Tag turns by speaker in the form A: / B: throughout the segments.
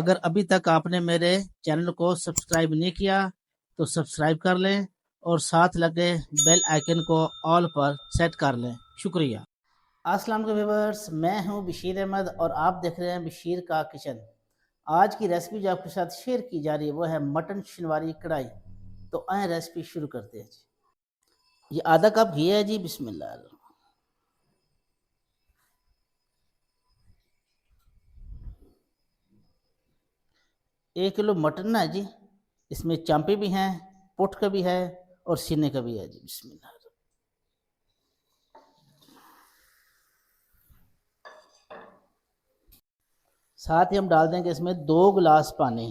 A: अगर अभी तक आपने मेरे चैनल को सब्सक्राइब नहीं किया तो सब्सक्राइब कर लें और साथ लगे बेल आइकन को ऑल पर सेट कर लें। शुक्रिया। अस्सलाम वालेकुम व्यूअर्स, मैं हूं बशीर अहमद और आप देख रहे हैं बशीर का किचन। आज की रेसिपी जो आपके साथ शेयर की जा रही है वो है मटन शनवारी कढ़ाई। तो आए रेसिपी शुरू करते हैं जी। ये आधा कप घी है जी। बिस्मिल्लाह। 1 किलो मटन है जी। इसमें चांपे भी हैं, पुट का भी है और सीने का भी है जी। बिस्मिल्लाह। साथ ही हम डाल देंगे इसमें 2 गिलास पानी।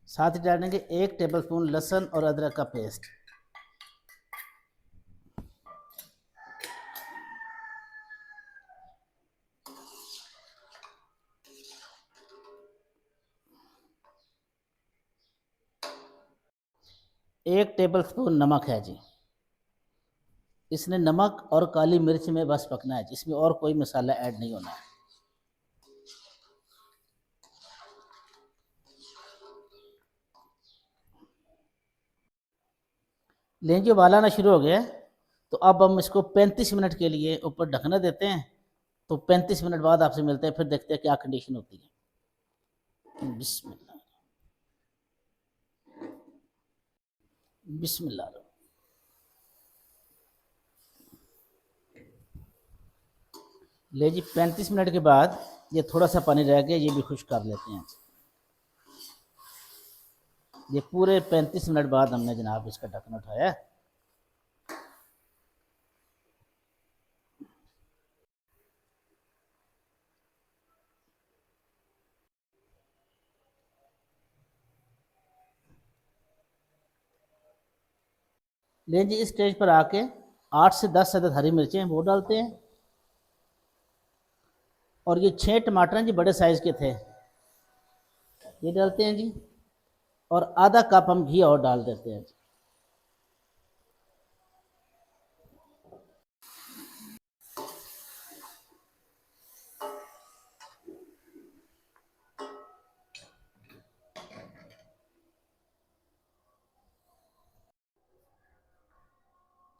A: साथ ही डालेंगे 1 टेबलस्पून लहसुन और अदरक का पेस्ट। एक टेबलस्पून नमक है जी। इसने नमक और काली मिर्च में बस पकना है जी, इसमें और कोई मसाला ऐड नहीं होना है। लेकिन जो उबाल आना शुरू हो गया तो अब हम इसको 35 मिनट के लिए ऊपर ढकना देते हैं। तो 35 मिनट बाद आपसे मिलते हैं, फिर देखते हैं क्या कंडीशन होती है। बिस्मिल्लाह बिस्मिल्लाह। ले जी 35 मिनट के बाद ये थोड़ा सा पानी रह गया, ये भी खुश कर लेते हैं। ये पूरे 35 मिनट बाद हमने जनाब इसका ढक्कन उठाया। ले जी इस स्टेज पर आके 8 से 10 अदद हरी मिर्चें वो डालते हैं। और ये 6 टमाटर हैं जी, बड़े साइज़ के थे, ये डालते हैं जी। और आधा कप हम घी और डाल देते हैं।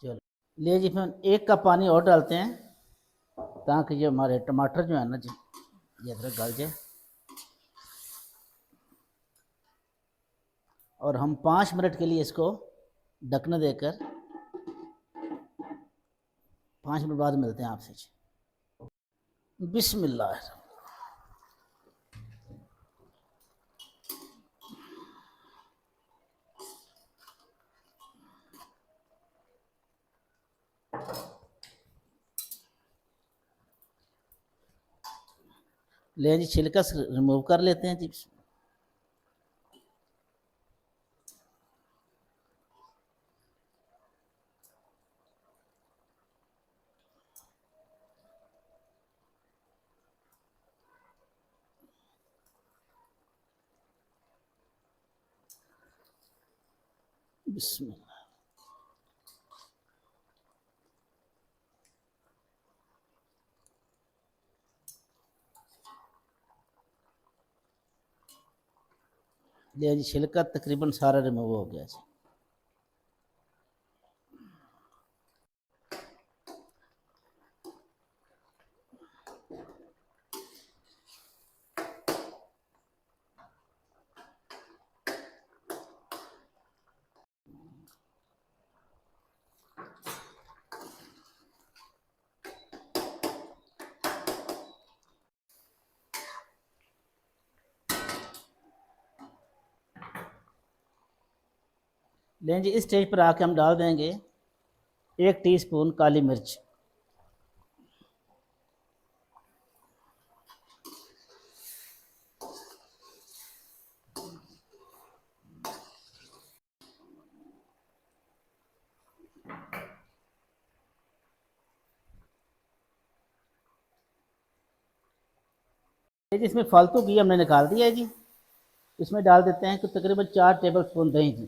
A: चलो ले जी फिर 1 कप पानी और डालते हैं ताकि ये हमारे टमाटर जो है ना जी ये अदरक गल जाए। और हम 5 मिनट के लिए इसको ढकना देकर 5 मिनट बाद मिलते हैं आपसे जी। बिस्मिल्लाह। ले जी छिलका रिमूव कर लेते हैं जी। बिस्मिल्लाह। ले जी छिलका तकरीबन सारा रिमूव हो गया जी। लेकिन जी इस स्टेज पर आके हम डाल देंगे 1 टीस्पून काली मिर्च। जी इसमें फालतू घी हमने निकाल दिया है जी। इसमें डाल देते हैं कि तकरीबन 4 टेबल स्पून दही जी।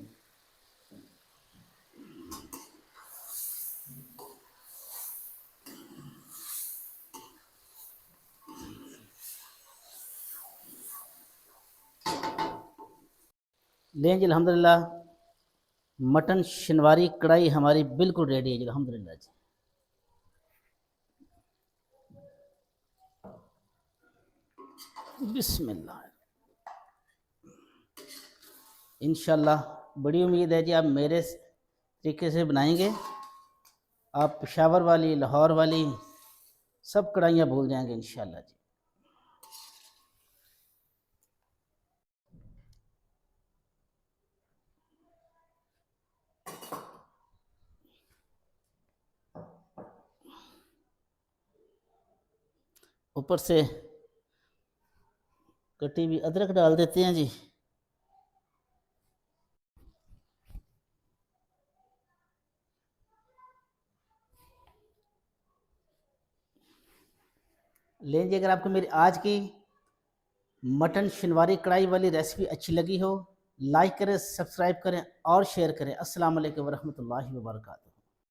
A: लें जी अल्हम्दुलिल्लाह मटन शनवारी कढ़ाई हमारी बिल्कुल रेडी है जी अल्हम्दुलिल्लाह जी। बिस्मिल्लाह। इंशाल्लाह बड़ी उम्मीद है जी आप मेरे तरीके से बनाएंगे, आप पेशावर वाली लाहौर वाली सब कढ़ाइयाँ भूल जाएंगे इंशाल्लाह जी। ऊपर से कटी हुई अदरक डाल देते हैं जी। लें जी अगर आपको मेरी आज की मटन शनवारी कढ़ाई वाली रेसिपी अच्छी लगी हो, लाइक करें, सब्सक्राइब करें और शेयर करें। अस्सलाम वालेकुम वरहमतुल्लाहि वबरकातुहू।